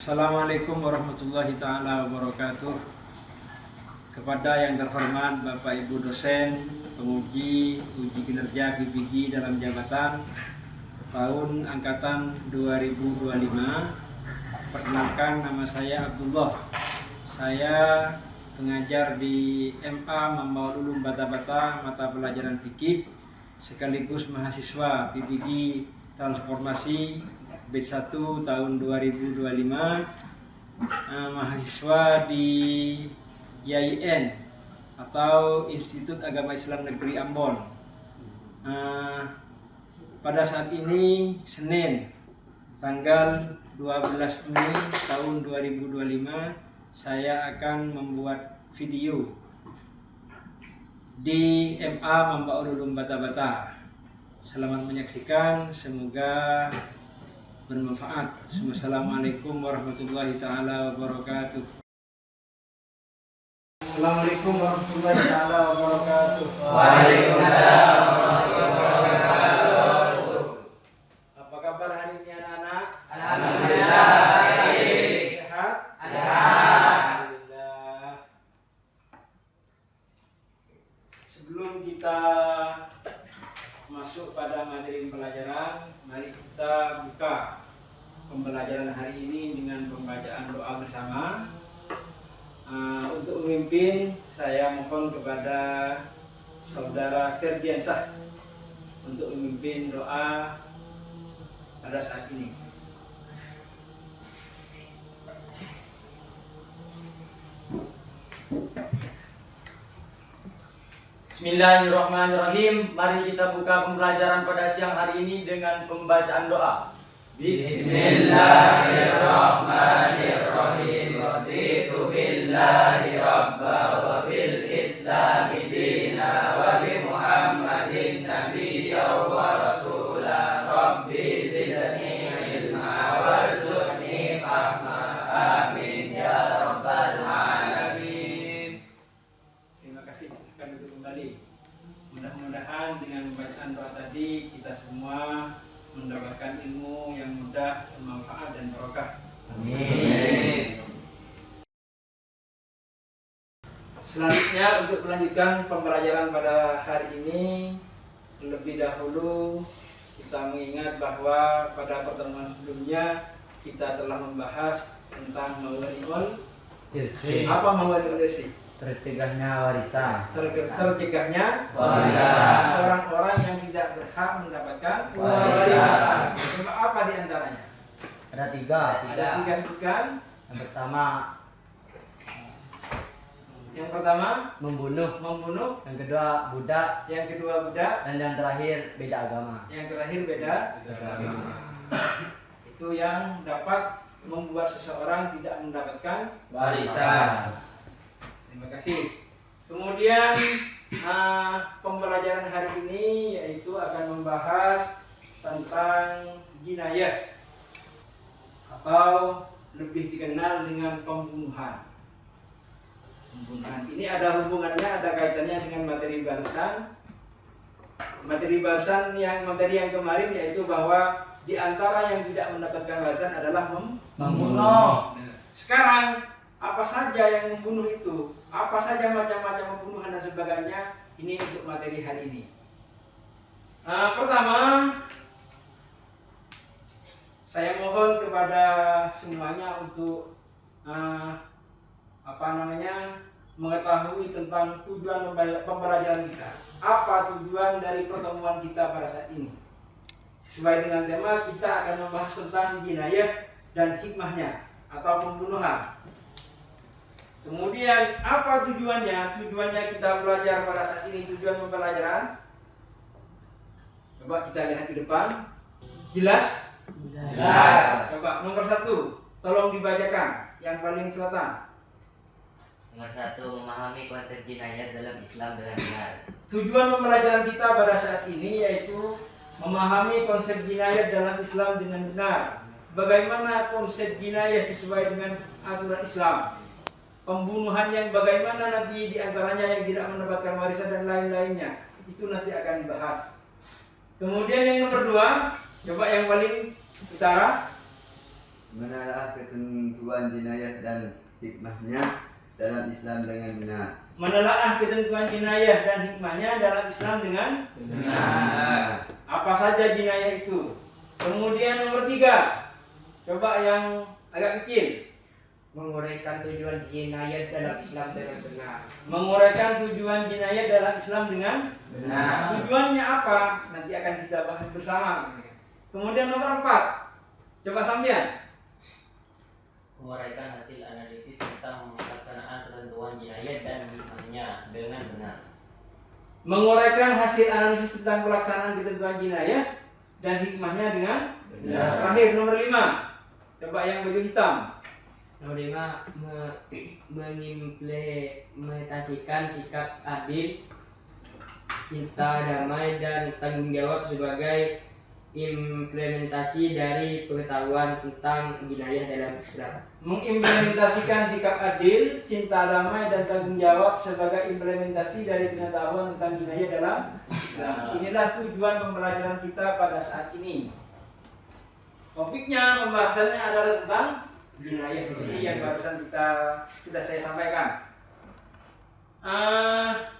Assalamualaikum warahmatullahi ta'ala wabarakatuh. Kepada yang terhormat Bapak Ibu dosen, penguji uji kinerja PPG dalam jabatan tahun angkatan 2025. Perkenalkan, nama saya Abdullah. Saya pengajar di MA Mambaul Ulum Bata-Bata mata pelajaran fikih, sekaligus mahasiswa PPG Transformasi batch 1 tahun 2025, mahasiswa di YIN atau Institut Agama Islam Negeri Ambon. Pada saat ini Senin tanggal 12 Mei tahun 2025, saya akan membuat video di MA Mambaul Ulum Bata-Bata. Selamat menyaksikan, semoga bermanfaat. Assalamualaikum warahmatullahi ta'ala wabarakatuh. Assalamualaikum warahmatullahi ta'ala wabarakatuh. Waalaikumsalam warahmatullahi wabarakatuh. Apa kabar hari ini anak-anak? Alhamdulillah baik. Sehat? Sehat. Alhamdulillah. Sebelum kita masuk pada materi pelajaran, mari kita buka pembelajaran hari ini dengan pembacaan doa bersama. Untuk memimpin, saya mohon kepada Saudara Ferdiansah untuk memimpin doa pada saat ini. Bismillahirrahmanirrahim. Mari kita buka pembelajaran pada siang hari ini dengan pembacaan doa. Bismillahirrahmanirrahim. Raditu billahi rabba wa bil islami dina wa bi Muhammadin nabiyya wa rasula. Rabbi zidni ilma warzuqni fahma. Amin ya rabbal alamin. Terima kasih, akan duduk kembali. Mudah-mudahan dengan bacaan doa tadi kita semua mendapatkan ilmu yang mudah, bermanfaat dan barokah. Amin. Selanjutnya, untuk melanjutkan pembelajaran pada hari ini, terlebih dahulu kita mengingat bahwa pada pertemuan sebelumnya kita telah membahas tentang mawani'ul Irsi. apa mawani'ul irsi? Tercegahnya warisan. Tercegahnya Warisan. orang-orang yang tidak berhak mendapatkan Warisan. Coba apa di antaranya? Ada tiga. Ada tiga sebutkan. Yang pertama Yang pertama membunuh. membunuh, Yang kedua budak. yang kedua budak, Dan yang terakhir beda agama. yang terakhir beda agama. Itu yang dapat membuat seseorang tidak mendapatkan Warisan. Terima kasih. Kemudian pembelajaran hari ini yaitu akan membahas tentang jinayah atau lebih dikenal dengan pembunuhan. Pembunuhan ini ada hubungannya, ada kaitannya dengan materi barusan. Materi yang kemarin yaitu bahwa di antara yang tidak mendapatkan warisan adalah membunuh. Nah, sekarang apa saja yang membunuh itu? Apa saja macam-macam pembunuhan dan sebagainya? Ini untuk materi hari ini. Pertama, saya mohon kepada semuanya untuk mengetahui tentang tujuan pembelajaran kita. Apa tujuan dari pertemuan kita pada saat ini? Sesuai dengan tema, kita akan membahas tentang jinayah dan hikmahnya atau pembunuhan. Kemudian apa tujuannya? Tujuannya kita belajar pada saat ini, tujuan pembelajaran. Coba kita lihat di depan. Jelas? Jelas. Coba nomor 1, tolong dibacakan. Yang paling selatan. Nomor 1, memahami konsep jinayat dalam Islam dengan benar. Tujuan pembelajaran kita pada saat ini yaitu memahami konsep jinayat dalam Islam dengan benar. Bagaimana konsep jinayat sesuai dengan aturan Islam? Pembunuhan yang bagaimana nanti diantaranya yang tidak mendapatkan warisan dan lain-lainnya, itu nanti akan dibahas. Kemudian yang nomor 2, coba yang paling utara. Menelaah ketentuan jinayah dan hikmahnya dalam Islam dengan benar. Menelaah ketentuan jinayah dan hikmahnya dalam Islam dengan Benar. apa saja jinayah itu. Kemudian nomor 3, coba yang agak kecil. Menguraikan tujuan jinayat dalam Islam dengan benar. Menguraikan tujuan jinayah dalam Islam dengan Benar. tujuannya apa? Nanti akan kita bahas bersama. Kemudian nomor 4, coba sampean. Menguraikan hasil analisis tentang pelaksanaan ketentuan jinayat dan hikmahnya dengan benar. Menguraikan hasil analisis tentang pelaksanaan ketentuan jinayah dan hikmahnya dengan Benar. Terakhir nomor 5, coba yang baju hitam. Nomor 5, mengimplementasikan sikap adil, cinta damai, dan tanggung jawab sebagai implementasi dari pengetahuan tentang jinayah dalam Islam. Mengimplementasikan sikap adil, cinta damai, dan tanggung jawab sebagai implementasi dari pengetahuan tentang jinayah dalam Islam. Inilah tujuan pembelajaran kita pada saat ini. Topiknya, pembahasannya adalah tentang jinayah seperti yang barusan sudah saya sampaikan.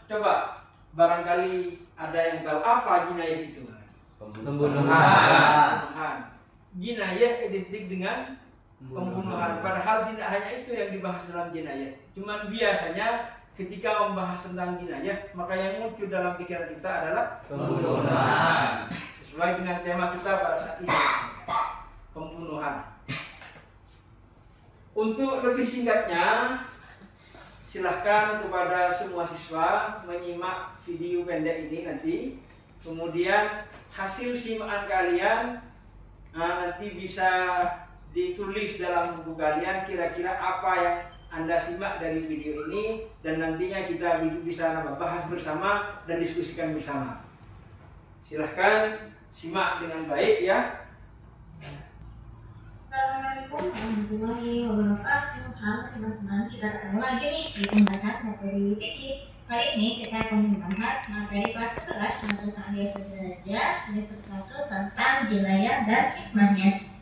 Coba barangkali ada yang tahu apa jinayah itu? Pembunuhan. Jinayah identik dengan pembunuhan. Padahal tidak hanya itu yang dibahas dalam jinayah. Cuman biasanya ketika membahas tentang jinayah, maka yang muncul dalam pikiran kita adalah Pembunuhan. sesuai dengan tema kita pada saat ini, pembunuhan. Untuk lebih singkatnya, silahkan kepada semua siswa menyimak video pendek ini nanti. Kemudian hasil simakan kalian nanti bisa ditulis dalam buku kalian kira-kira apa yang Anda simak dari video ini, dan nantinya kita bisa bahas bersama dan diskusikan bersama. Silahkan simak dengan baik ya. Assalamualaikum warahmatullahi wabarakatuh. Halo teman-teman, kita ketemu lagi nih di pembahasan materi fikih. Kali ini kita akan membahas materi kelas 11 Madrasah Aliyah Sudrajat semester 1 tentang jinayah dan hikmahnya.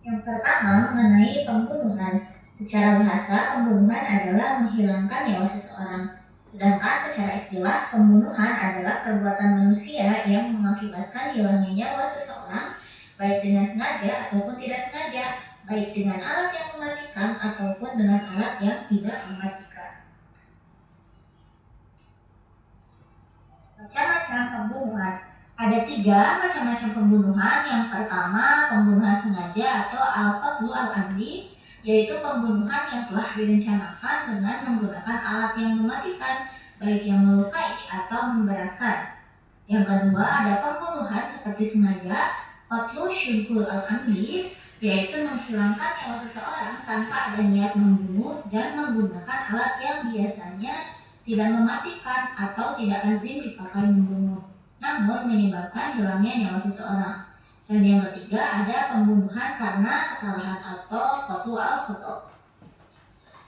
Yang pertama mengenai pembunuhan. Secara bahasa, pembunuhan adalah menghilangkan nyawa seseorang. Sedangkan secara istilah, pembunuhan adalah perbuatan manusia yang mengakibatkan hilangnya nyawa seseorang, baik dengan sengaja ataupun tidak sengaja, baik dengan alat yang mematikan ataupun dengan alat yang tidak mematikan. Macam-macam pembunuhan. Ada 3 macam-macam pembunuhan. Yang pertama, pembunuhan sengaja atau al-qatlu al-amdi, yaitu pembunuhan yang telah direncanakan dengan menggunakan alat yang mematikan, baik yang melukai atau memberatkan. Yang kedua, ada pembunuhan seperti sengaja, qatlu syubhul al-amdi, yaitu menghilangkan nyawa seseorang tanpa ada niat membunuh dan menggunakan alat yang biasanya tidak mematikan atau tidak lazim dipakai membunuh, namun menyebabkan hilangnya nyawa seseorang. Dan yang ketiga, ada pembunuhan karena kesalahan atau qatlu al-khata',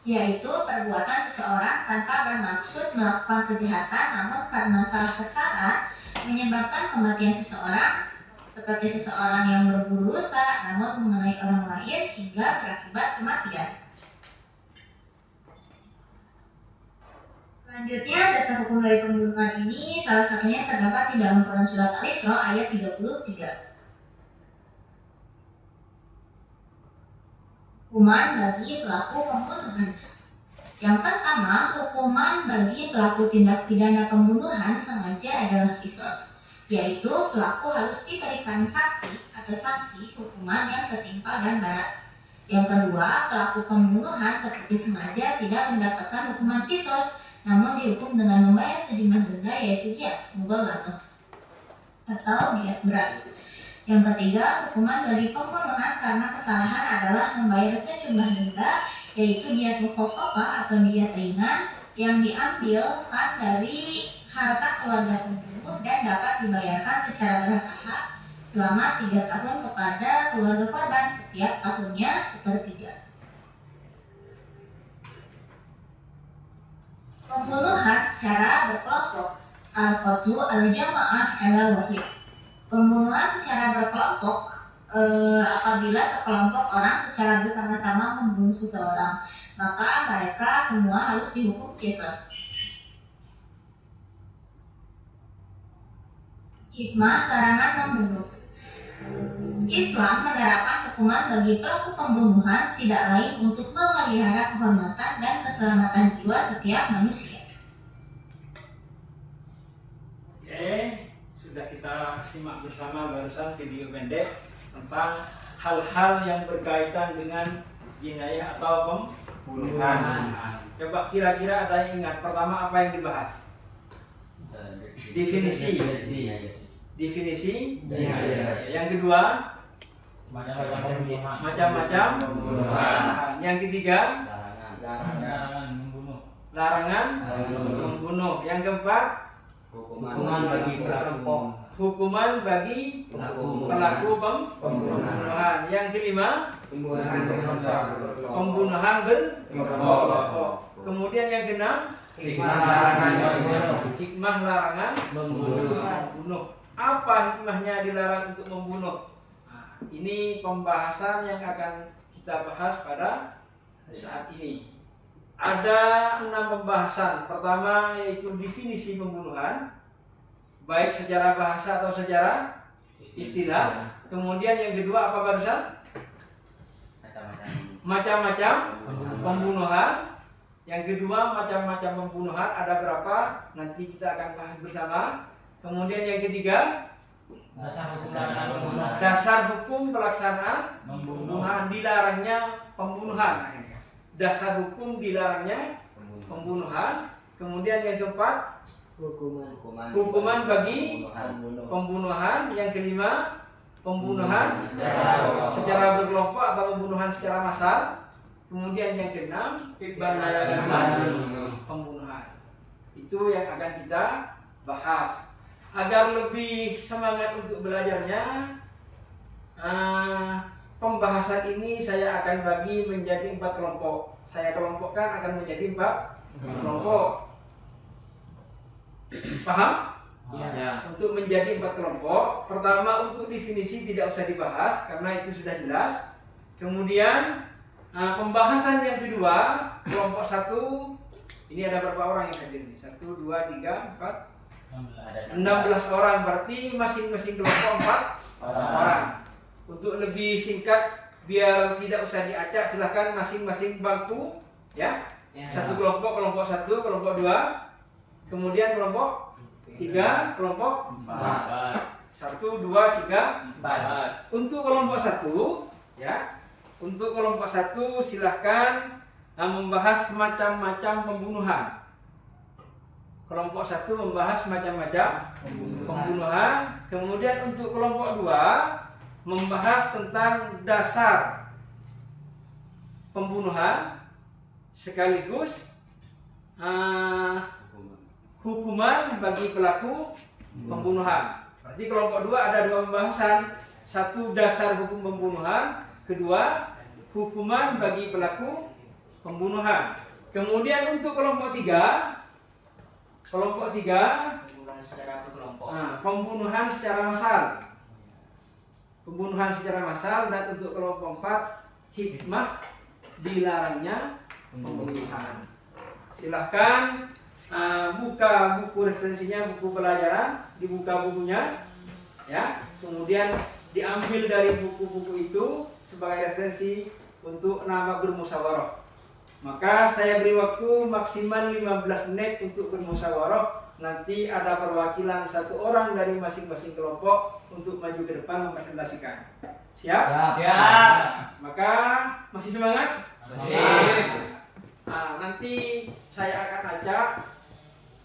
yaitu perbuatan seseorang tanpa bermaksud melakukan kejahatan namun karena salah sasaran menyebabkan kematian seseorang, seperti seseorang yang berburu rusa namun mengenai orang lain hingga berakibat kematian. Selanjutnya, dasar hukum dari pembunuhan ini salah satunya terdapat di dalam Quran Surat Al-Isra ayat 33. Hukuman bagi pelaku pembunuhan. Yang pertama, hukuman bagi pelaku tindak pidana pembunuhan sengaja adalah qisas, yaitu pelaku harus diberikan saksi atau sanksi hukuman yang setimpal dan berat. Yang kedua, pelaku pembunuhan seperti sengaja tidak mendapatkan hukuman qisas, namun dihukum dengan membayar sejumlah denda, yaitu diat mughalladhah atau diat berat. Yang ketiga, hukuman bagi pembunuhan karena kesalahan adalah membayar sejumlah denda, yaitu diat mukhaffafah atau diat ringan yang diambilkan dari harta keluarga pembunuh dan dapat dibayarkan secara bertahap selama 3 tahun kepada keluarga korban, setiap tahunnya sepertiga. Pembunuhan secara berkelompok, al-qatlu al-jama'ah ala wahid. Pembunuhan secara berkelompok apabila sekelompok orang secara bersama-sama membunuh seseorang, maka mereka semua harus dihukum qisas. Hikmah larangan membunuh. Islam menerapkan hukuman bagi pelaku pembunuhan tidak lain untuk memelihara kehormatan dan keselamatan jiwa setiap manusia. Oke, sudah kita simak bersama barusan video pendek tentang hal-hal yang berkaitan dengan jinayah atau pembunuhan. Coba kira-kira ada yang ingat pertama apa yang dibahas? Definisi. Yang kedua, macam-macam pembunuhan. Yang ketiga, larangan membunuh. Yang keempat, Hukuman bagi pelaku hukuman bagi pelaku pembunuhan. Yang kelima, pembunuhan berkelompok. Kemudian yang keenam, hikmah larangan membunuh. Apa hikmahnya dilarang untuk membunuh? Nah, ini pembahasan yang akan kita bahas pada saat ini. Ada 6 pembahasan. Pertama yaitu definisi pembunuhan, baik secara bahasa atau secara istilah. Kemudian yang kedua apa barusan? Macam-macam pembunuhan. Yang kedua macam-macam pembunuhan ada berapa? Nanti kita akan bahas bersama. Kemudian yang ketiga, dasar hukum pelaksanaan pembunuhan, dilarangnya pembunuhan. Dasar hukum dilarangnya pembunuhan. Kemudian yang keempat, hukuman bagi pembunuhan. Yang kelima, pembunuhan secara berkelompok atau pembunuhan secara massal. Kemudian yang keenam, pembunuhan. Itu yang akan kita bahas. Agar lebih semangat untuk belajarnya, pembahasan ini saya akan bagi menjadi 4 kelompok. Saya kelompokkan akan menjadi 4 kelompok. Paham? Ya. Untuk menjadi 4 kelompok. Pertama, untuk definisi tidak usah dibahas karena itu sudah jelas. Kemudian pembahasan yang kedua, kelompok 1. Ini ada berapa orang yang hadir ini? 1, 2, 3, 4, 16 orang. Berarti masing-masing kelompok 4 orang. Untuk lebih singkat biar tidak usah diacak, silahkan masing-masing bangku ya. Satu kelompok 1, kelompok 2, kemudian kelompok 3, kelompok 4. 1, 2, 3, 4. Untuk kelompok 1 ya. Untuk kelompok 1 silahkan membahas macam-macam pembunuhan. Kelompok 1 membahas macam-macam pembunuhan. Kemudian untuk kelompok 2 membahas tentang dasar pembunuhan sekaligus hukuman bagi pelaku pembunuhan. Berarti kelompok 2 ada 2 pembahasan. 1, dasar hukum pembunuhan. Kedua, hukuman bagi pelaku pembunuhan. Kemudian untuk kelompok 3 pembunuhan secara massal. Pembunuhan secara massal. Dan untuk kelompok 4 hikmah dilarangnya pembunuhan. Silahkan buka buku referensinya, buku pelajaran, dibuka bukunya ya. Kemudian diambil dari buku-buku itu sebagai referensi untuk nama bermusyawarah. Maka saya beri waktu maksimal 15 menit untuk bermusyawarah. Nanti ada perwakilan 1 orang dari masing-masing kelompok untuk maju ke depan mempresentasikan. Siap? Siap. Maka masih semangat? Masih. Nanti saya akan ajak,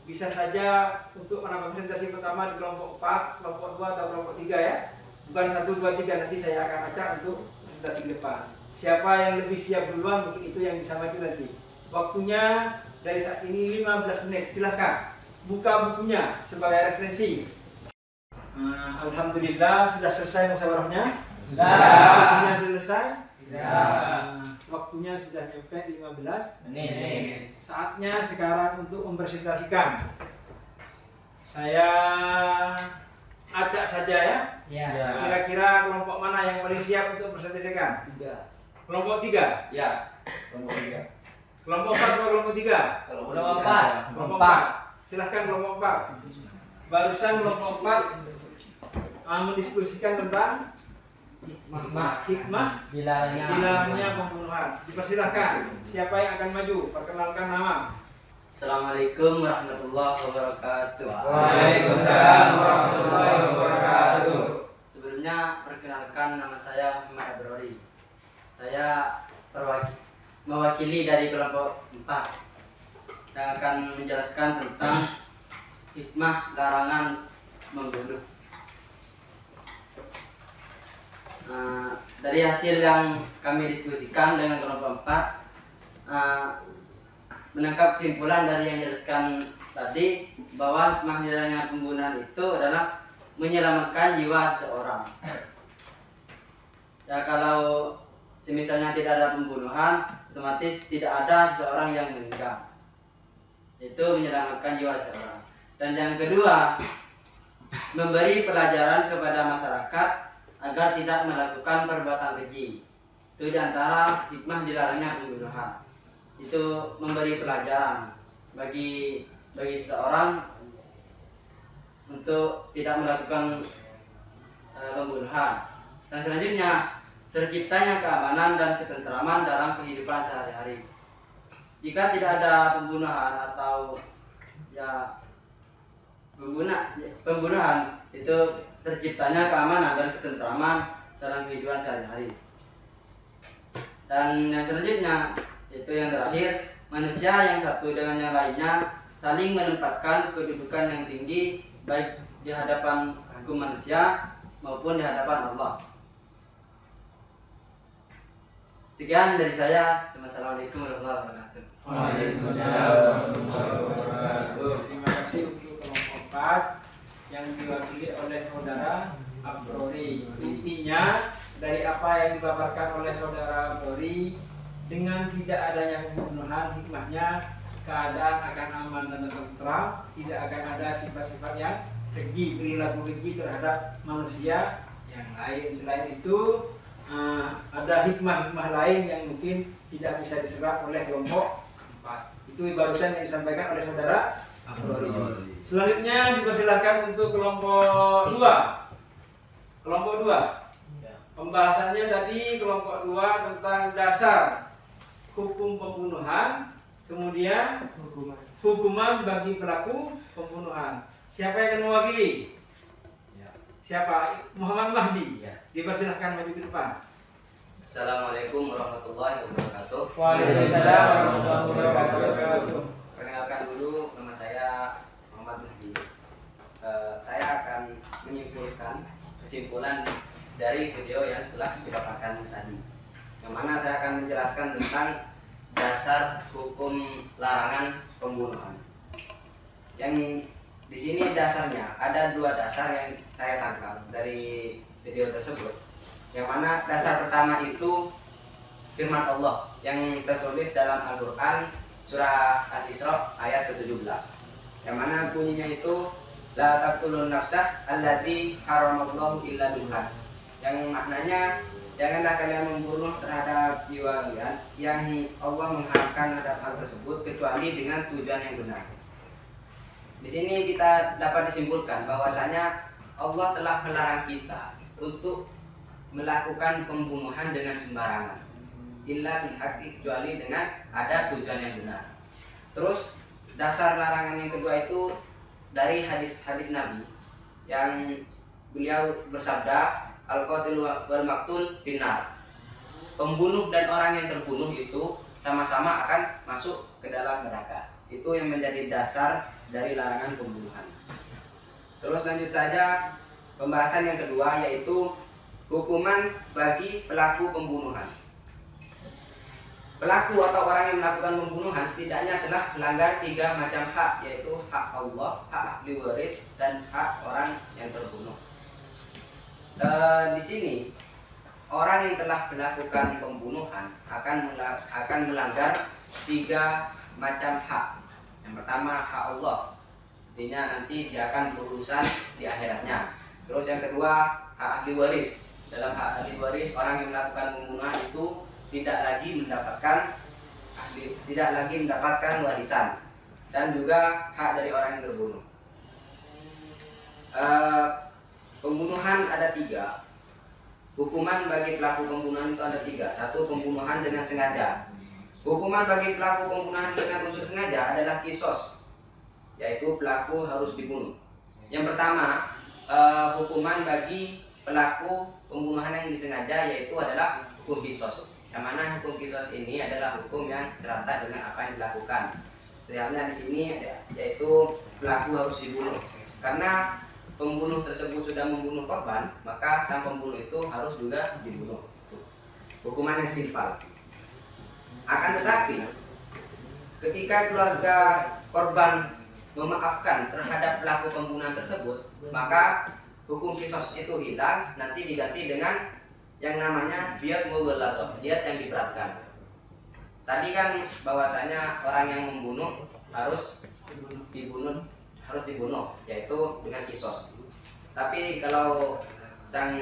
bisa saja untuk menambah presentasi pertama di kelompok 4, kelompok 2 atau kelompok 3 ya. Bukan 1, 2, 3, nanti saya akan ajak untuk presentasi ke depan. Siapa yang lebih siap duluan mungkin itu yang bisa maju nanti. Waktunya dari saat ini 15 menit. Silahkan buka bukunya sebagai referensi. Alhamdulillah sudah selesai musyawarahnya. Sudah selesai. Waktunya sudah nyampe 15 menit. Saatnya sekarang untuk mempresentasikan. Saya acak saja ya. siap untuk berstatistikkan? 3. Kelompok 3? Ya. Kelompok 3. Kelompok 4 atau kelompok 3? Kelompok 4. Kelompok 4. Silahkan kelompok 4. Barusan kelompok 4 mendiskusikan tentang hikmah dilarangnya pembunuhan. Dipersilahkan. Siapa yang akan maju? Perkenalkan nama. Assalamualaikum warahmatullahi wabarakatuh. Waalaikumsalam warahmatullahi wabarakatuh. Sebelumnya perkenalkan, nama saya Muhammad Abrori. Saya mewakili dari kelompok 4 yang akan menjelaskan tentang hikmah larangan membunuh. Dari hasil yang kami diskusikan dengan kelompok 4, menangkap kesimpulan dari yang dijelaskan tadi bahwa hikmah dilarangnya pembunuhan itu adalah menyelamatkan jiwa seseorang. Ya, kalau semisalnya tidak ada pembunuhan, otomatis tidak ada seseorang yang meninggal. Itu menyelamatkan jiwa seseorang. Dan yang kedua, memberi pelajaran kepada masyarakat agar tidak melakukan perbuatan keji. Itu diantara hikmah dilarangnya pembunuhan. Itu memberi pelajaran bagi seseorang untuk tidak melakukan pembunuhan. Dan selanjutnya, terciptanya keamanan dan ketentraman dalam kehidupan sehari-hari. Jika tidak ada pembunuhan atau pembunuhan, itu terciptanya keamanan dan ketentraman dalam kehidupan sehari-hari. Dan yang selanjutnya, itu yang terakhir, manusia yang satu dengan yang lainnya saling menempatkan kedudukan yang tinggi baik di hadapan hukum manusia maupun di hadapan Allah. Sekian dari saya. Wassalamualaikum warahmatullahi wabarakatuh. Waalaikumsalam warahmatullahi wabarakatuh. Terima kasih untuk kelompok 4 yang diwakili oleh saudara Abrori. Intinya dari apa yang dipaparkan oleh saudara Abrori, dengan tidak adanya pembunuhan, hikmahnya keadaan akan aman dan tentram, tidak akan ada sifat-sifat yang keji, perilaku keji terhadap manusia yang lain. Selain itu, ada hikmah-hikmah lain yang mungkin tidak bisa diserap oleh kelompok 4. Itu barusan yang disampaikan oleh saudara Abrori. Selanjutnya dipersilakan untuk kelompok 2. Kelompok 2. Pembahasannya tadi kelompok 2 tentang dasar hukum pembunuhan, kemudian hukuman bagi pelaku pembunuhan. Siapa yang akan mewakili? Siapa? Muhammad Mahdi. Dipersilahkan maju ke depan. Assalamualaikum warahmatullahi wabarakatuh. Waalaikumsalam warahmatullahi wabarakatuh. Perkenalkan dulu, nama saya Muhammad Mahdi. Saya akan menyimpulkan kesimpulan dari video yang telah dipaparkan tadi, yang mana saya akan menjelaskan tentang dasar hukum larangan pembunuhan. Yang di sini dasarnya ada 2 dasar yang saya tangkap dari video tersebut. Yang mana dasar pertama itu firman Allah yang tertulis dalam Al-Quran surah Al-Isra ayat ke-17, yang mana bunyinya itu la taqtulun nafsa allati haramallahu illa bil haq, yang maknanya janganlah kalian membunuh terhadap jiwa kalian yang Allah mengharamkan terhadap hal tersebut kecuali dengan tujuan yang benar. Di sini kita dapat disimpulkan bahwasanya Allah telah melarang kita untuk melakukan pembunuhan dengan sembarangan, illa bil haqqi, kecuali dengan ada tujuan yang benar. Terus dasar larangan yang kedua itu dari hadis Nabi yang beliau bersabda, al-qatil wal maqtul finnar. Pembunuh dan orang yang terbunuh itu sama-sama akan masuk ke dalam neraka. Itu yang menjadi dasar dari larangan pembunuhan. Terus lanjut saja pembahasan yang kedua, yaitu hukuman bagi pelaku pembunuhan. Pelaku atau orang yang melakukan pembunuhan setidaknya telah melanggar 3 macam hak, yaitu hak Allah, hak ahli waris, dan hak orang yang terbunuh. Di sini orang yang telah melakukan pembunuhan akan melanggar 3 macam hak. Yang pertama hak Allah, artinya nanti dia akan berurusan di akhiratnya. Terus yang kedua hak ahli waris, dalam hak ahli waris, orang yang melakukan pembunuhan itu tidak lagi mendapatkan warisan, dan juga hak dari orang yang terbunuh. Pembunuhan ada 3. Hukuman bagi pelaku pembunuhan itu ada 3. 1. Pembunuhan dengan sengaja. Hukuman bagi pelaku pembunuhan dengan unsur sengaja adalah kisos, yaitu pelaku harus dibunuh. Yang pertama, hukuman bagi pelaku pembunuhan yang disengaja yaitu adalah hukum kisos. Yang mana hukum kisos ini adalah hukum yang serata dengan apa yang dilakukan. Misalnya di sini yaitu pelaku harus dibunuh. Karena pembunuh tersebut sudah membunuh korban, maka sang pembunuh itu harus juga dibunuh. Hukuman yang simpel. Akan tetapi, ketika keluarga korban memaafkan terhadap pelaku pembunuhan tersebut, maka hukum kisos itu hilang, nanti diganti dengan yang namanya diyat mughalladah, diyat yang diberatkan. Tadi kan bahwasanya orang yang membunuh harus dibunuh, yaitu dengan kisos. Tapi kalau sang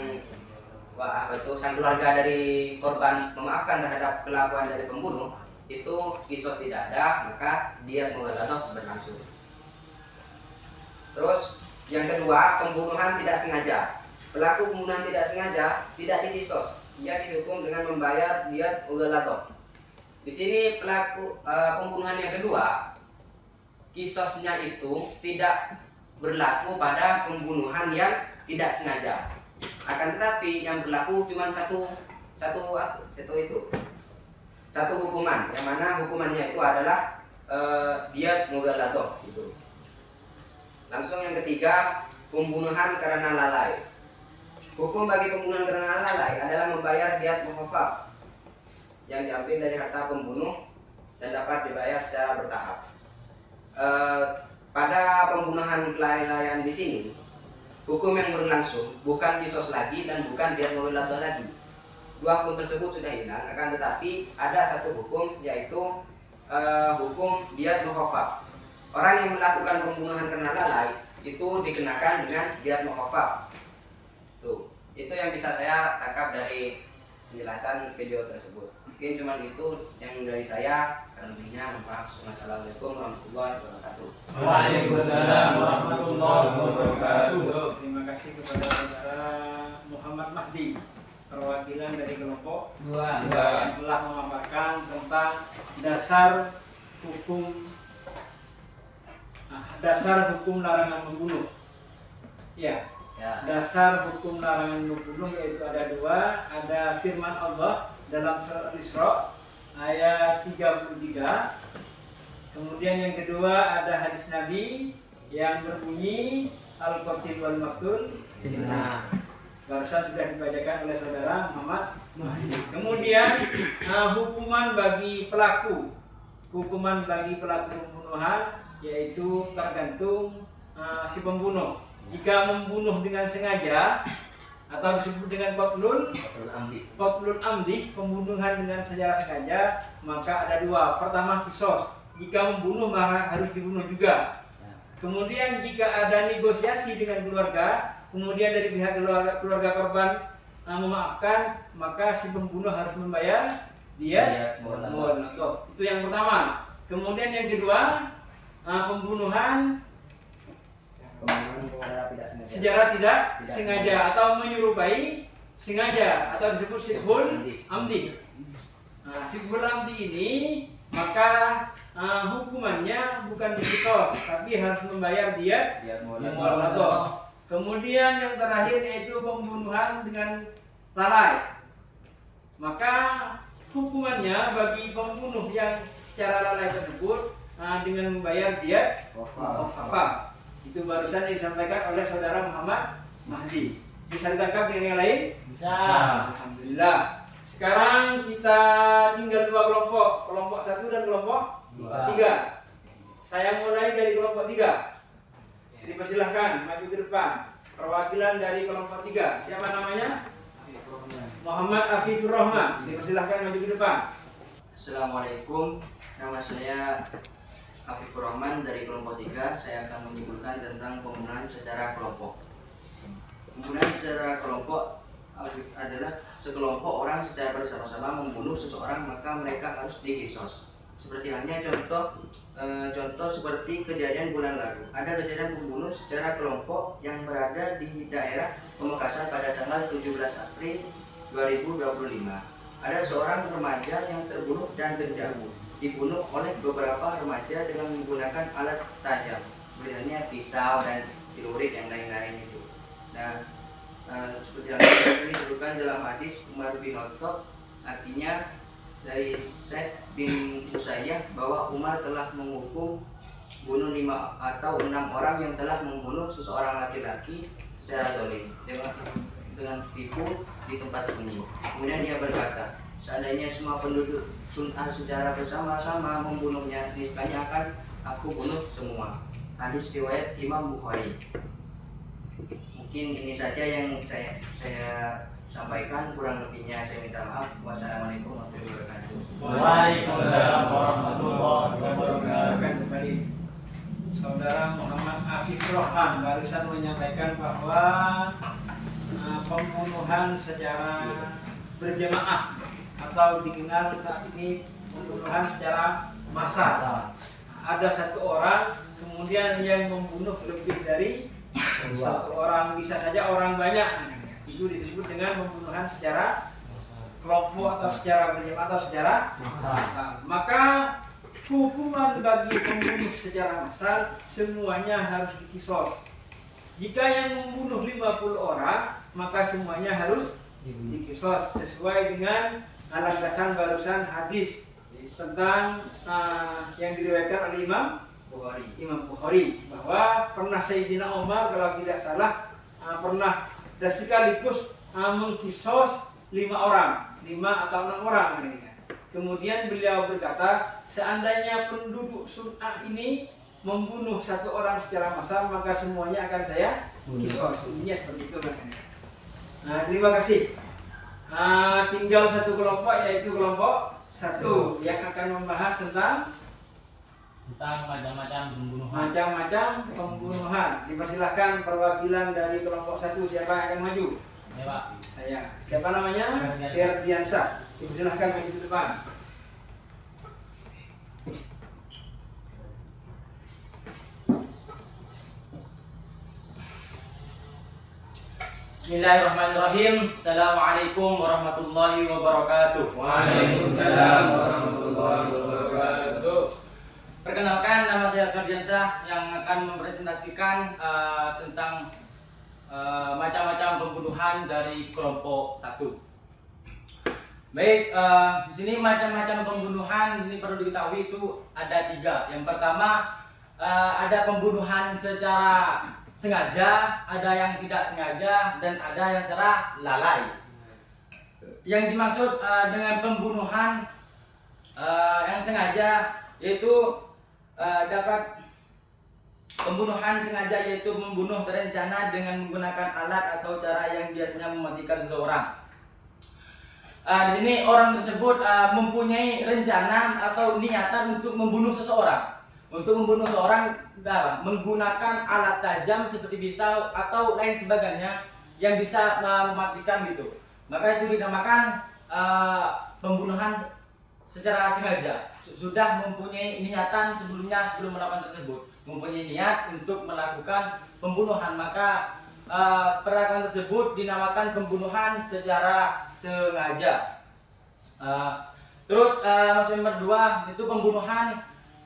keluarga dari korban memaafkan terhadap kelakuan dari pembunuh, itu kisos tidak ada, maka diyat mughalladah berlangsung. Terus yang kedua, pembunuhan tidak sengaja. Pelaku pembunuhan tidak sengaja tidak dikisos, ia dihukum dengan membayar diyat mughalladah. Di sini pelaku pembunuhan yang kedua, kisosnya itu tidak berlaku pada pembunuhan yang tidak sengaja. Akan tetapi yang berlaku cuma satu hukuman, yang mana hukumannya itu adalah diyat mughalladah gitu. Langsung yang ketiga, pembunuhan karena lalai. Hukum bagi pembunuhan karena lalai adalah membayar diyat mukhafaf yang diambil dari harta pembunuh dan dapat dibayar secara bertahap. Pada pembunuhan kelalaian di sini, hukum yang berlangsung bukan kisos lagi dan bukan diyat mughalladah lagi. 2 hukum tersebut sudah hilang, akan tetapi ada satu hukum, yaitu hukum diyat mukhafaf. Orang yang melakukan pembunuhan karena lalai itu dikenakan dengan diyat mukhafaf. Itu yang bisa saya tangkap dari penjelasan video tersebut. Mungkin cuma itu yang dari saya. Lebihnya maaf. Wassalamualaikum warahmatullahi wabarakatuh. Waalaikumsalam warahmatullahi wabarakatuh. Terima kasih kepada saudara Muhammad Mahdi, perwakilan dari kelompok 2 yang telah memaparkan tentang dasar hukum larangan membunuh. Ya. Dasar hukum larangan membunuh yaitu ada 2. Ada firman Allah dalam surat Al-Isra ayat 33. Kemudian yang kedua ada hadis Nabi yang berbunyi al-qatil wal maqtul fitnah. Barusan sudah dibacakan oleh saudara Muhammad Mahdi. Kemudian hukuman bagi pelaku pembunuhan yaitu tergantung si pembunuh. Jika membunuh dengan sengaja atau disebut dengan qatlun amdi, pembunuhan dengan secara sengaja, maka ada 2. Pertama kisos, jika membunuh maka harus dibunuh juga. Kemudian jika ada negosiasi dengan keluarga, kemudian dari pihak keluarga korban memaafkan, maka si pembunuh harus membayar diyat mughalladah. Itu yang pertama. Kemudian yang kedua, pembunuhan secara tidak sengaja atau menyerupai sengaja atau disebut sibhul amdi. Sibhul amdi ini maka hukumannya bukan dikisos tapi harus membayar diyat mughalladah. Kemudian yang terakhir yaitu pembunuhan dengan lalai. Maka hukumannya bagi pembunuh yang secara lalai tersebut dengan membayar diyat mukhafaf. Itu barusan disampaikan oleh saudara Muhammad Mahdi. Bisa ditangkap dengan yang lain? Bisa. Alhamdulillah. Sekarang kita tinggal 2 kelompok, kelompok 1 dan kelompok 3. Saya mulai dari kelompok 3. Dipersilahkan maju ke depan. Perwakilan dari kelompok 3. Siapa namanya? Muhammad Afifur Rahman. Dipersilahkan maju ke depan. Assalamualaikum. Nama saya Afifur Rahman dari kelompok 3. Saya akan menyimpulkan tentang pembunuhan secara kelompok. Pembunuhan secara kelompok adalah sekelompok orang secara bersama-sama membunuh seseorang, maka mereka harus dikisos. Seperti halnya contoh seperti kejadian bulan lalu. Ada kejadian pembunuh secara kelompok yang berada di daerah Pamekasan pada tanggal 17 April 2025. Ada seorang remaja yang terbunuh dan kejam, dibunuh oleh beberapa remaja dengan menggunakan alat tajam, seperti halnya pisau dan celurit yang lain-lain itu. Nah, seperti yang ini disebutkan dalam hadis Umar bin Khattab, artinya dari Said bin Musayyah bahwa Umar telah menghukum bunuh 5 atau 6 orang yang telah membunuh seseorang laki-laki secara zalim dengan tipu di tempat sunyi. Kemudian dia berkata, seandainya semua penduduk Sun'an secara bersama-sama membunuhnya, niscaya akan aku bunuh semua. Hadis riwayat Imam Bukhari. Mungkin ini saja yang saya sampaikan, kurang lebihnya saya minta maaf. Wassalamualaikum warahmatullahi wabarakatuh. Waalaikumsalam warahmatullahi wabarakatuh. Kembali Saudara Muhammad Afif Rohman barusan menyampaikan bahwa pembunuhan secara berjamaah atau dikenal saat ini pembunuhan secara massal. Ada satu orang kemudian yang membunuh lebih dari satu orang, bisa saja orang banyak. Itu disebut dengan pembunuhan secara kelompok atau secara berjamaah atau secara massal. Maka hukuman bagi pembunuh secara massal semuanya harus dikisos. Jika yang membunuh 50 orang, maka semuanya harus dikisos sesuai dengan landasan barusan hadis tentang yang diriwayatkan oleh Imam Bukhari bahwa pernah Sayyidina Umar kalau tidak salah pernah sekaligus mengkisos 5 orang, 5 atau 6 orang. Kemudian beliau berkata, seandainya penduduk Sun'an ini membunuh satu orang secara massal, maka semuanya akan saya kisos. Intinya seperti itu makanya. Nah, terima kasih. Tinggal satu kelompok, yaitu kelompok 1 yang akan membahas tentang macam-macam pembunuhan. Macam-macam pembunuhan. Dipersilahkan perwakilan dari kelompok 1, siapa yang akan maju? Ya, Pak. Saya. Siapa namanya? Ferdiansyah. Dipersilahkan maju ke depan. Bismillahirrahmanirrahim. Assalamualaikum warahmatullahi wabarakatuh. Waalaikumsalam warahmatullahi wabarakatuh. Perkenalkan, nama saya Ferdiansyah yang akan mempresentasikan tentang macam-macam pembunuhan dari kelompok 1. Baik, di sini macam-macam pembunuhan di sini perlu diketahui itu ada 3. Yang pertama ada pembunuhan secara sengaja, ada yang tidak sengaja, dan ada yang secara lalai. Yang dimaksud dengan pembunuhan yang sengaja yaitu dapat pembunuhan sengaja yaitu membunuh terencana dengan menggunakan alat atau cara yang biasanya mematikan seseorang. Di sini orang tersebut mempunyai rencana atau niatan untuk membunuh seseorang. Untuk membunuh seorang menggunakan alat tajam seperti pisau atau lain sebagainya yang bisa mematikan gitu. Maka itu dinamakan pembunuhan secara sengaja. Sudah mempunyai niatan sebelum melakukan tersebut, mempunyai niat untuk melakukan pembunuhan, maka perlakuan tersebut dinamakan pembunuhan secara sengaja. Terus maksud nomor 2 itu pembunuhan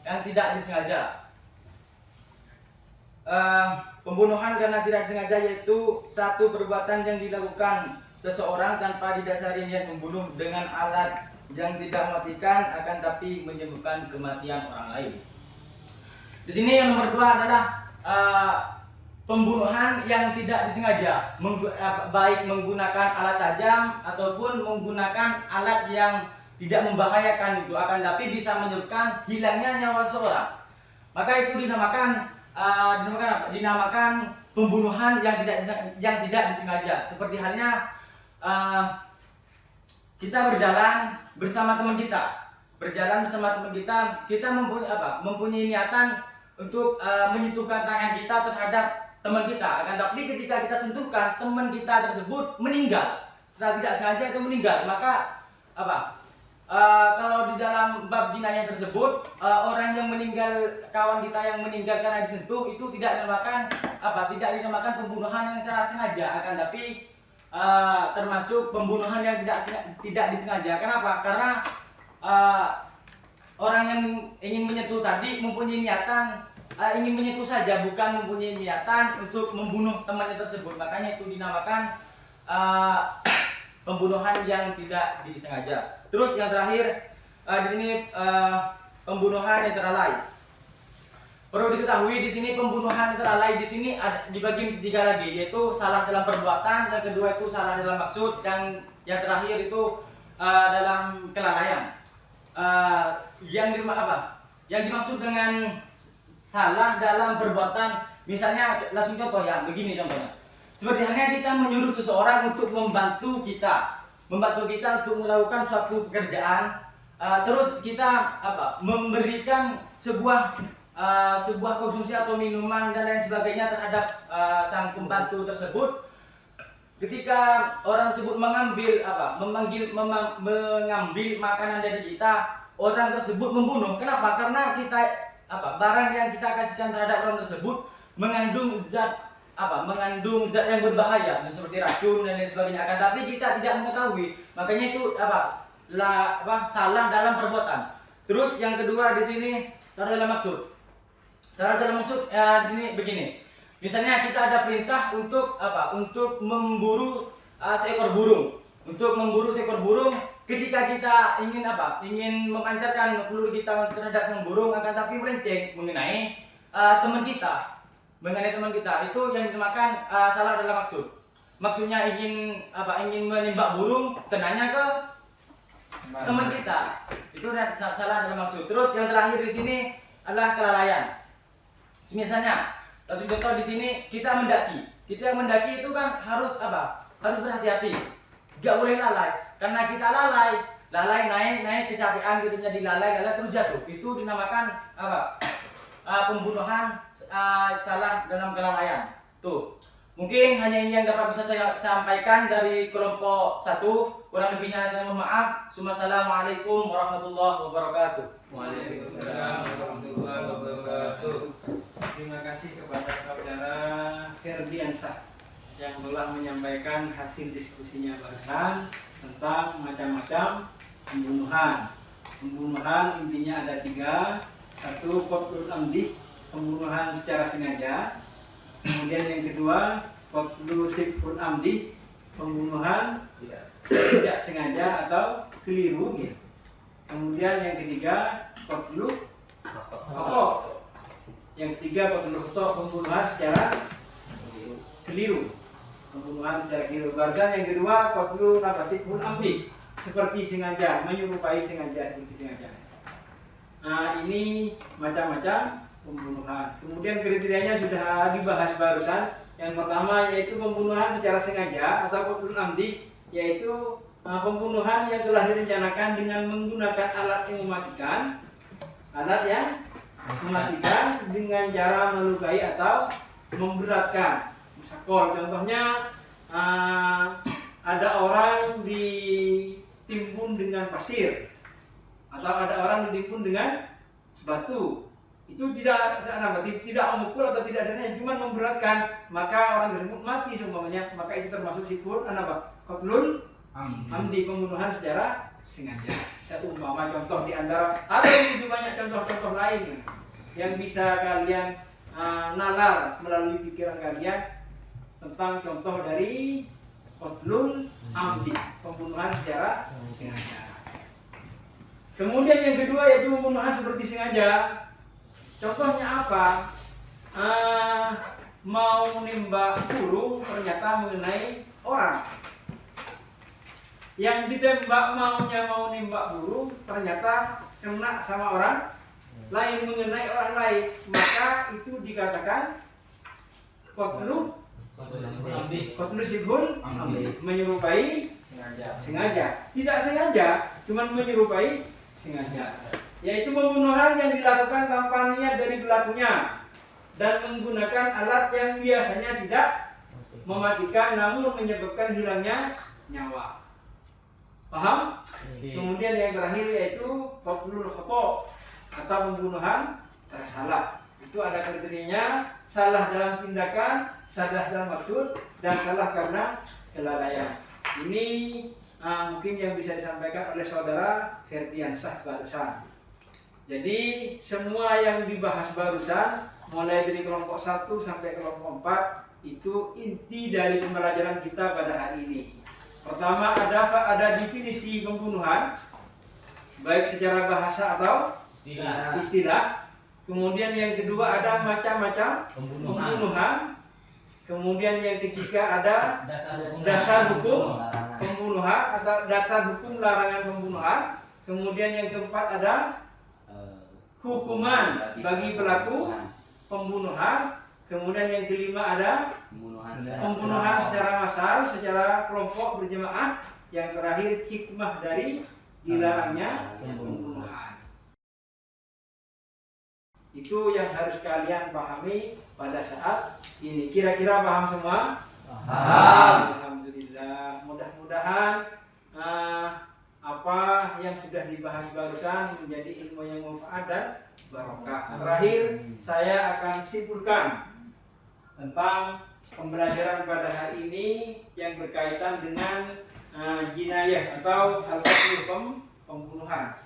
yang tidak disengaja. Pembunuhan karena tidak disengaja yaitu satu perbuatan yang dilakukan seseorang tanpa didasari niat membunuh dengan alat yang tidak mematikan akan tapi menyebabkan kematian orang lain. Di sini yang nomor 2 adalah pembunuhan yang tidak disengaja, baik menggunakan alat tajam ataupun menggunakan alat yang tidak membahayakan itu, akan tapi bisa menyebabkan hilangnya nyawa seseorang. Maka itu dinamakan pembunuhan yang tidak disengaja. Seperti halnya kita berjalan bersama teman kita, kita mempunyai niatan untuk menyentuhkan tangan kita terhadap teman kita, akan tapi ketika kita sentuhkan teman kita tersebut meninggal secara tidak sengaja itu meninggal, maka apa? Kalau di dalam bab jinayah tersebut orang yang meninggal, kawan kita yang meninggal karena disentuh itu tidak dinamakan apa? Tidak dinamakan pembunuhan yang secara sengaja, akan tapi termasuk pembunuhan yang tidak disengaja. Kenapa? Karena orang yang ingin menyentuh tadi mempunyai niatan ingin menyentuh saja, bukan mempunyai niatan untuk membunuh temannya tersebut. Makanya itu dinamakan pembunuhan yang tidak disengaja. Terus yang terakhir di sini pembunuhan yang terlalai. Perlu diketahui di sini pembunuhan yang terlalai di sini dibagi tiga lagi, yaitu salah dalam perbuatan, yang kedua itu salah dalam maksud, dan yang terakhir itu dalam kelalaian. Yang dimaksud dengan salah dalam perbuatan, misalnya langsung contoh ya, begini contohnya. Seperti halnya kita menyuruh seseorang untuk membantu kita untuk melakukan suatu pekerjaan, terus kita memberikan sebuah konsumsi atau minuman dan lain sebagainya terhadap sang pembantu tersebut. Ketika orang tersebut mengambil makanan dari kita, orang tersebut membunuh. Kenapa? Karena kita barang yang kita kasihkan terhadap orang tersebut mengandung zat yang berbahaya seperti racun dan lain sebagainya, akan tapi kita tidak mengetahui. Makanya itu salah dalam perbuatan. Terus yang kedua di sini salah dalam maksud. Salah dalam maksud di sini begini. Misalnya kita ada perintah untuk memburu seekor burung. Untuk memburu seekor burung, ketika kita ingin memancarkan peluru kita terhadap sang burung, akan tapi melenceng mengenai teman kita. Itu yang dinamakan salah dalam maksud. Maksudnya ingin menembak burung, kenanya ke teman kita. Itu salah dalam maksud. Terus yang terakhir di sini adalah kelalaian. Misalnya, langsung contoh di sini kita mendaki. Kita yang mendaki itu kan harus berhati-hati. Gak boleh lalai. Karena kita lalai naik kecapean gitu, jadi lalai terus jatuh. Itu dinamakan pembunuhan salah dalam kelalaian. Tuh. Mungkin hanya ini yang dapat bisa saya sampaikan dari kelompok 1. Kurang lebihnya saya mohon maaf. Assalamualaikum warahmatullahi wabarakatuh. Waalaikumsalam warahmatullahi wabarakatuh. Terima kasih kepada saudara Ferdiansah yang telah menyampaikan hasil diskusinya barusan tentang macam-macam pembunuhan. Pembunuhan intinya ada 3. 1, qatlul amdi, pembunuhan secara sengaja. Kemudian yang kedua, qatlul sibhul amdi, pembunuhan tidak sengaja atau keliru gitu. Kemudian yang ketiga, qatlul khata. Yang ketiga, qatlul khata, pembunuhan secara keliru. Pembunuhan secara keliru. Barusan yang kedua, qatlul sibhul amdi, seperti sengaja, menyerupai sengaja, seperti sengaja. Nah, ini macam-macam pembunuhan. Kemudian kriterianya sudah dibahas barusan. Yang pertama yaitu pembunuhan secara sengaja atau qatlul amdi, yaitu pembunuhan yang telah direncanakan dengan menggunakan alat yang mematikan. Alat yang mematikan dengan cara melukai atau memberatkan. Misal contohnya ada orang ditimbun dengan pasir, atau ada orang ditimbun dengan batu. Itu tidak memukul atau tidak sengaja, cuma memberatkan, maka orang tersebut mati semuanya. Maka itu termasuk sibhul qatlul amdi, pembunuhan secara sengaja. Seumpama contoh di antara ada begitu banyak contoh-contoh lain yang bisa kalian nalar melalui pikiran kalian tentang contoh dari qatlul amdi, pembunuhan secara sengaja. Kemudian yang kedua yaitu pembunuhan seperti sengaja. Contohnya apa? Mau nembak burung ternyata mengenai orang. Yang ditembak mau nembak burung ternyata kena sama orang lain, mengenai orang lain, maka itu dikatakan qatlul sibhul amdi, menyerupai sengaja. Tidak sengaja, cuma menyerupai sengaja, yaitu pembunuhan yang dilakukan tanpa niat dari pelakunya dan menggunakan alat yang biasanya tidak mematikan namun menyebabkan hilangnya nyawa. Paham? Kemudian yang terakhir yaitu qatlul khata atau pembunuhan tersalah. Itu ada kriterianya: salah dalam tindakan, salah dalam maksud, dan salah karena kelalaian. Ini mungkin yang bisa disampaikan oleh saudara Ferdiansah barusan. Jadi semua yang dibahas barusan mulai dari kelompok 1 sampai kelompok 4 itu inti dari pembelajaran kita pada hari ini. Pertama ada definisi pembunuhan baik secara bahasa atau istilah. Kemudian yang kedua ada macam-macam pembunuhan. Kemudian yang ketiga ada dasar hukum pembunuhan atau dasar hukum larangan pembunuhan. Kemudian yang keempat ada hukuman bagi pelaku pembunuhan. Kemudian yang kelima ada pembunuhan secara massal, secara kelompok berjemaah. Yang terakhir hikmah dari dilarangnya pembunuhan. Itu yang harus kalian pahami pada saat ini. Kira-kira paham semua? Paham. Alhamdulillah. Mudah-mudahan apa yang sudah dibahas barusan menjadi ilmu yang manfaat dan barokah. Terakhir saya akan simpulkan tentang pembelajaran pada hari ini yang berkaitan dengan jinayah atau al-qatl, pembunuhan.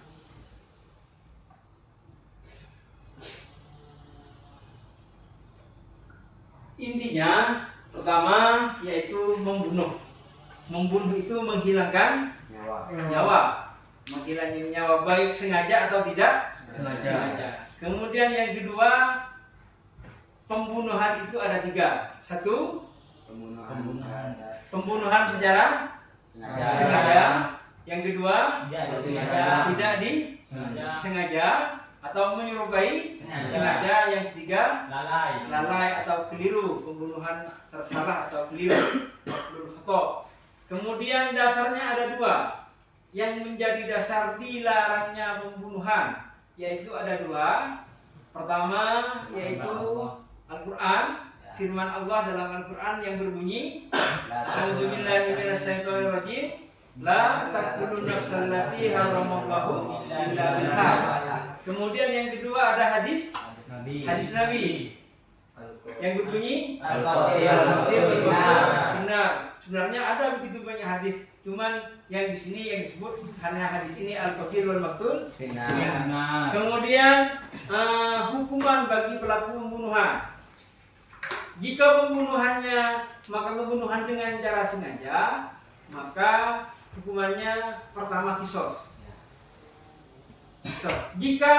Intinya pertama yaitu membunuh. Membunuh itu menghilangkan nyawa. Menghilangkan nyawa baik sengaja atau tidak sengaja. Kemudian yang kedua, pembunuhan itu ada 3. 1, pembunuhan secara sengaja. Yang kedua, tidak disengaja atau menyerupai sengaja. Yang ketiga, lalai atau keliru, pembunuhan tersalah atau keliru. Kemudian dasarnya ada 2 yang menjadi dasar dilarangnya pembunuhan, yaitu ada 2. Pertama yaitu Al-Quran, firman Allah dalam Al-Quran yang berbunyi A'udzubillahi minasyaitonirrajim, la taqtulun nafsal lati haramallahu illa bil haqq. Kemudian yang kedua ada hadis Nabi yang berbunyi benar. Sebenarnya ada begitu banyak hadis, cuman yang di sini yang disebut hanya hadis ini al-qatil wal maqtul. Kemudian hukuman bagi pelaku pembunuhan. Jika pembunuhannya pembunuhan dengan cara sengaja, maka hukumannya pertama kisos. Jika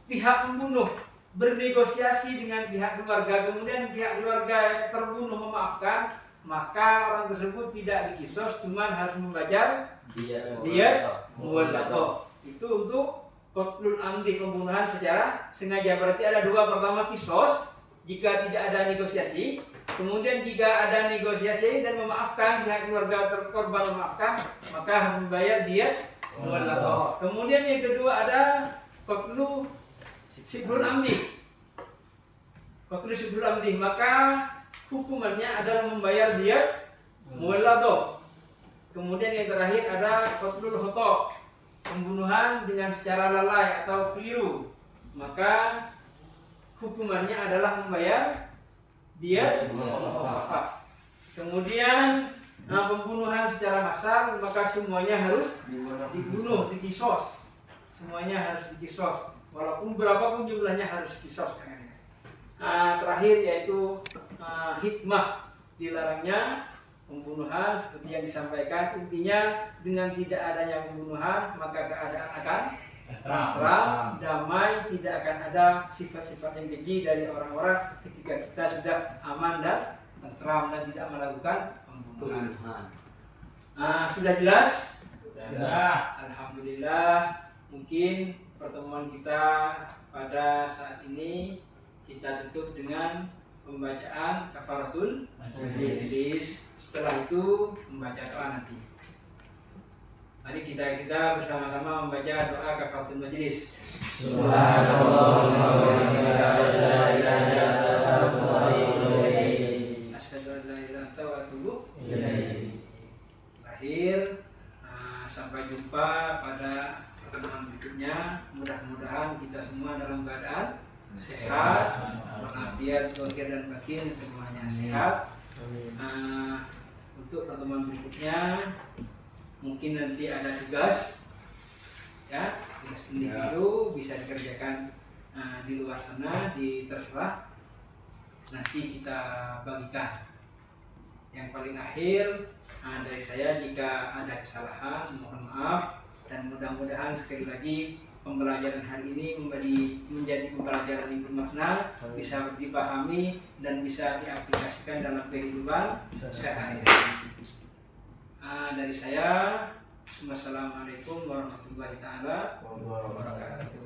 pihak pembunuh bernegosiasi dengan pihak keluarga, kemudian pihak keluarga terbunuh memaafkan, maka orang tersebut tidak dikisos, cuman harus membayar diyat muwallaqah. Itu untuk qatlul amdi, pembunuhan secara sengaja. Berarti ada 2. Pertama kisos jika tidak ada negosiasi. Kemudian jika ada negosiasi dan memaafkan, pihak keluarga korban memaafkan, maka harus membayar diyat muwallaqah. Kemudian yang kedua ada qatlu sibrul amdi. Qatlu sibrul amdi, maka hukumannya adalah membayar diyat muwallaqah. Kemudian yang terakhir ada qatlul khata, pembunuhan dengan secara lalai atau keliru, maka hukumannya adalah membayar diyat muwallaqah. Kemudian pembunuhan secara massal, maka semuanya harus dibunuh, dikisos. Semuanya harus dikisos, walaupun berapapun jumlahnya harus dikisos. Terakhir yaitu hikmah dilarangnya pembunuhan seperti yang disampaikan. Intinya dengan tidak adanya pembunuhan maka keadaan akan tentram, damai, tidak akan ada sifat-sifat yang keji dari orang-orang ketika kita sudah aman dan tentram dan tidak melakukan pembunuhan. Sudah jelas? Sudah. Alhamdulillah. Mungkin pertemuan kita pada saat ini kita tutup dengan pembacaan kafaratul majlis. Setelah itu membaca doa nanti. Mari kita bersama-sama membaca doa kafaratul majlis. Subhanallah. biar zahir dan batin semuanya sehat. Untuk pertemuan berikutnya mungkin nanti ada tugas ya, tugas individu bisa dikerjakan di luar sana, terserah nanti kita bagikan. Yang paling akhir dari saya, jika ada kesalahan mohon maaf, dan mudah-mudahan sekali lagi pembelajaran hari ini menjadi pembelajaran yang bermakna, bisa dipahami dan bisa diaplikasikan dalam kehidupan sehari-hari. Dari saya, wassalamualaikum warahmatullahi taala wabarakatuh.